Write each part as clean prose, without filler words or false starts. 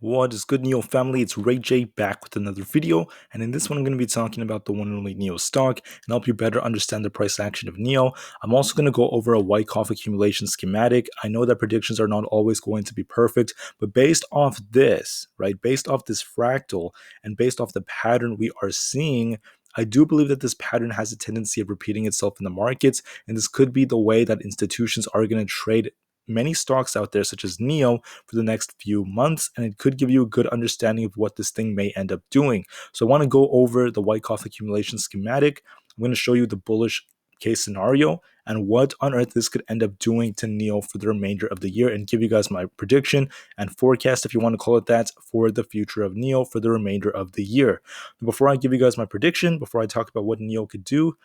What is good, NIO family? It's Rey-Jay back with another video, and in this one I'm going to be talking about the one and only NIO stock and help you better understand the price action of NIO. I'm also going to go over a Wyckoff accumulation schematic. I know that predictions are not always going to be perfect, but based off this, right, based off this fractal and based off the pattern we are seeing, I do believe that this pattern has a tendency of repeating itself in the markets, and this could be the way that institutions are going to trade many stocks out there, such as NIO, for the next few months, and it could give you a good understanding of what this thing may end up doing. So I want to go over the Wyckoff accumulation schematic. I'm going to show you the bullish case scenario and what on earth this could end up doing to NIO for the remainder of the year, and give you guys my prediction and forecast, if you want to call it that, for the future of NIO for the remainder of the year. Before I give you guys my prediction, before I talk about what NIO could do,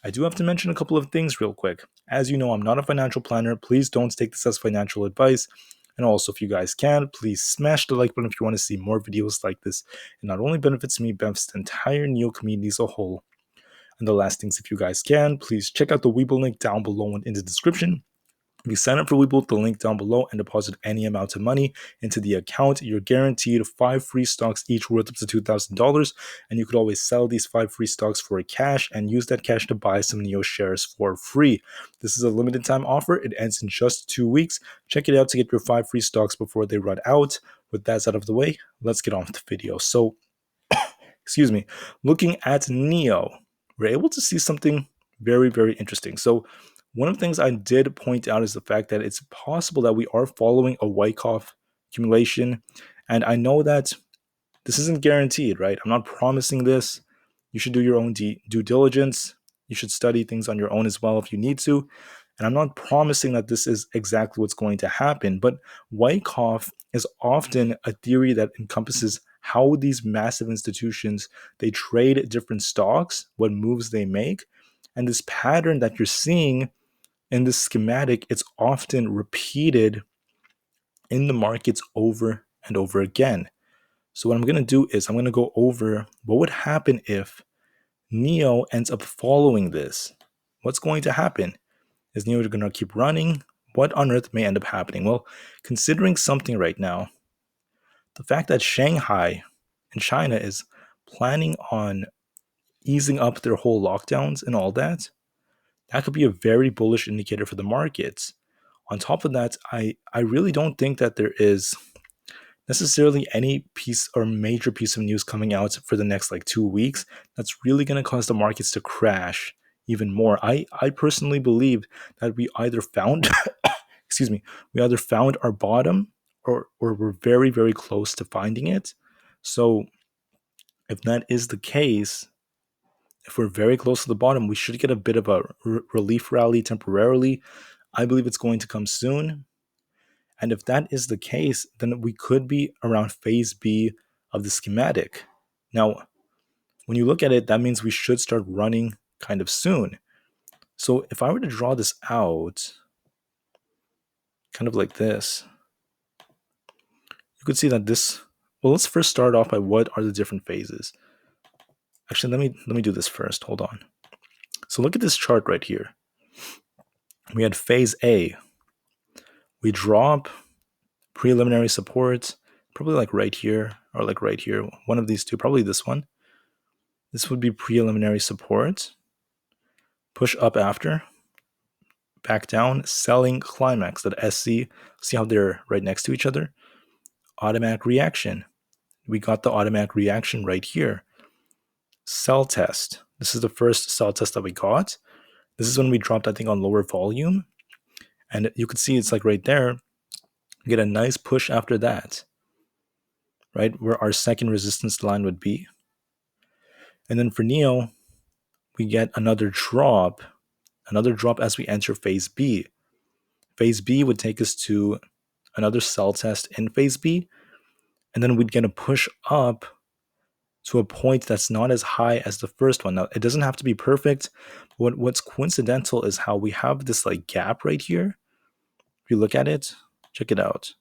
I do have to mention a couple of things real quick. As you know, I'm not a financial planner. Please don't take this as financial advice. And also, if you guys can, please smash the like button if you want to see more videos like this. It not only benefits me, benefits the entire NIO community as a whole. And the last things, if you guys can, please check out the Webull link down below and in the description. If you sign up for Webull, the link down below, and deposit any amount of money into the account, you're guaranteed 5 free stocks, each worth up to $2,000. And you could always sell these 5 free stocks for cash and use that cash to buy some NIO shares for free. This is a limited time offer. It ends in just 2 weeks. Check it out to get your 5 free stocks before they run out. With that out of the way, let's get on with the video. So, excuse me, looking at NIO, we're able to see something very, very interesting. So, one of the things I did point out is the fact that it's possible that we are following a Wyckoff accumulation. And I know that this isn't guaranteed, right? I'm not promising this. You should do your own due diligence. You should study things on your own as well if you need to. And I'm not promising that this is exactly what's going to happen, but Wyckoff is often a theory that encompasses how these massive institutions, they trade different stocks, what moves they make. And this pattern that you're seeing in this schematic, it's often repeated in the markets over and over again. So what I'm going to do is I'm going to go over what would happen if NIO ends up following this. What's going to happen? Is NIO going to keep running? What on earth may end up happening? Well, considering something right now, the fact that Shanghai and China is planning on easing up their whole lockdowns and all that, that could be a very bullish indicator for the markets. On top of that, I really don't think that there is necessarily any piece or major piece of news coming out for the next 2 weeks that's really going to cause the markets to crash even more. I personally believe that we either found excuse me, we either found our bottom or we're very, very close to finding it. So if that is the case, if we're very close to the bottom, we should get a bit of a relief rally temporarily. I believe it's going to come soon. And if that is the case, then we could be around phase B of the schematic. Now, when you look at it, that means we should start running kind of soon. So if I were to draw this out, kind of like this, you could see that this, well, let's first start off by what are the different phases. Actually, let me do this first. Hold on. So look at this chart right here. We had phase A. We drop preliminary support, probably right here or right here. One of these two, probably this one. This would be preliminary support. Push up after. Back down. Selling climax, that SC. See how they're right next to each other? Automatic reaction. We got the automatic reaction right here. Sell test. This is the first sell test that we got. This is when we dropped, I think, on lower volume. And you can see it's right there. Get a nice push after that, right? Where our second resistance line would be. And then for NIO, we get another drop as we enter phase B. Phase B would take us to another sell test in phase B. And then we'd get a push up to a point that's not as high as the first one. Now, it doesn't have to be perfect. What's coincidental is how we have this gap right here. If you look at it, check it out.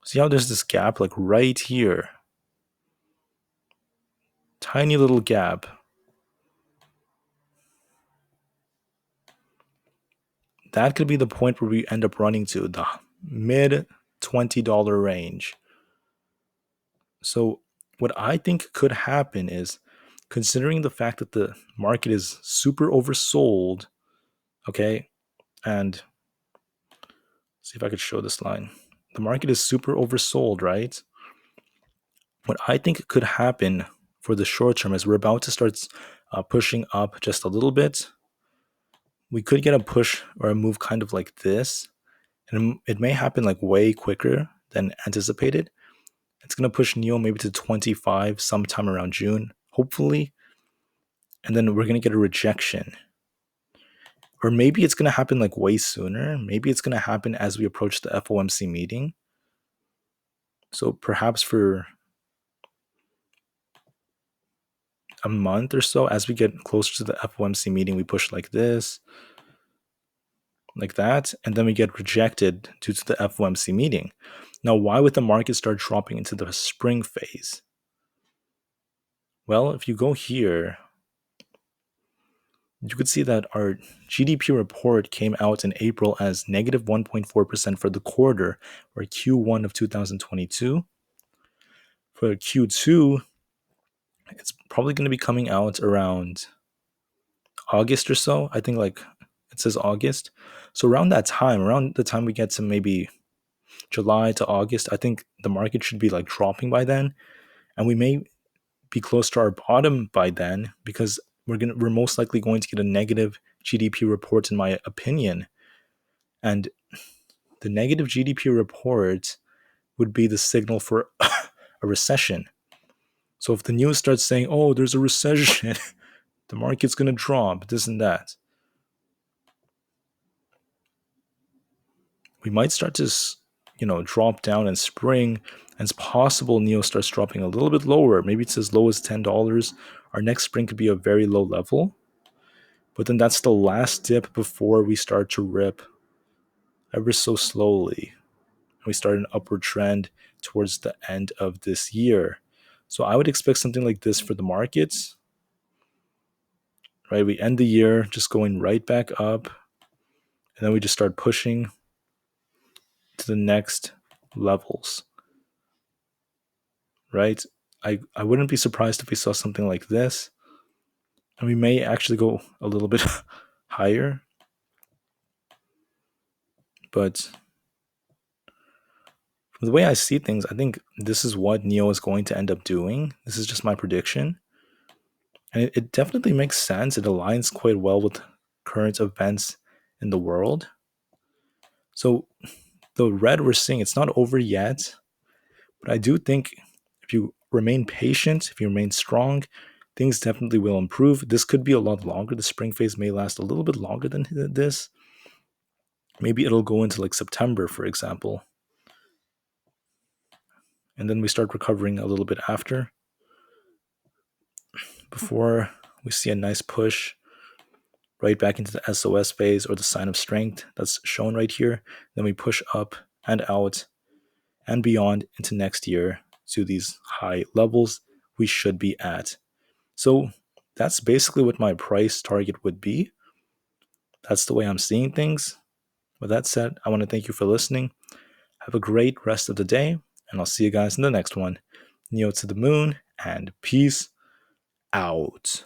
See how there's this gap right here? Tiny little gap. That could be the point where we end up running to the mid $20 range. So, what I think could happen is, considering the fact that the market is super oversold, okay, and see if I could show this line. The market is super oversold, right? What I think could happen for the short term is we're about to start pushing up just a little bit. We could get a push or a move kind of like this, and it may happen like way quicker than anticipated. It's going to push NIO maybe to 25 sometime around June, hopefully, and then we're going to get a rejection. Or maybe it's going to happen like way sooner. Maybe it's going to happen as we approach the FOMC meeting. So perhaps for a month or so, as we get closer to the FOMC meeting, we push like this, like that, and then we get rejected due to the FOMC meeting. Now, why would the market start dropping into the spring phase? Well, if you go here, you could see that our GDP report came out in April as negative 1.4% for the quarter, or Q1 of 2022. For Q2, it's probably going to be coming out around August or so. I think like it says August. So around that time, around the time we get to maybe July to August, I think the market should be like dropping by then. And we may be close to our bottom by then because we're most likely going to get a negative GDP report, in my opinion. And the negative GDP report would be the signal for a recession. So if the news starts saying, oh, there's a recession, the market's going to drop, this and that, we might start to, drop down in spring. And it's possible NIO starts dropping a little bit lower. Maybe it's as low as $10. Our next spring could be a very low level. But then that's the last dip before we start to rip ever so slowly. We start an upward trend towards the end of this year. So I would expect something like this for the markets. Right? We end the year just going right back up. And then we just start pushing to the next levels. Right? I wouldn't be surprised if we saw something like this. And we may actually go a little bit higher. But from the way I see things, I think this is what NIO is going to end up doing. This is just my prediction. And it definitely makes sense. It aligns quite well with current events in the world. So the red we're seeing, it's not over yet. But I do think if you remain patient, if you remain strong, things definitely will improve. This could be a lot longer. The spring phase may last a little bit longer than this. Maybe it'll go into like September, for example. And then we start recovering a little bit after, before we see a nice push right back into the SOS phase, or the sign of strength that's shown right here. Then we push up and out and beyond into next year to these high levels we should be at. So that's basically what my price target would be. That's the way I'm seeing things. With that said, I want to thank you for listening. Have a great rest of the day, and I'll see you guys in the next one. NIO to the moon, and peace out.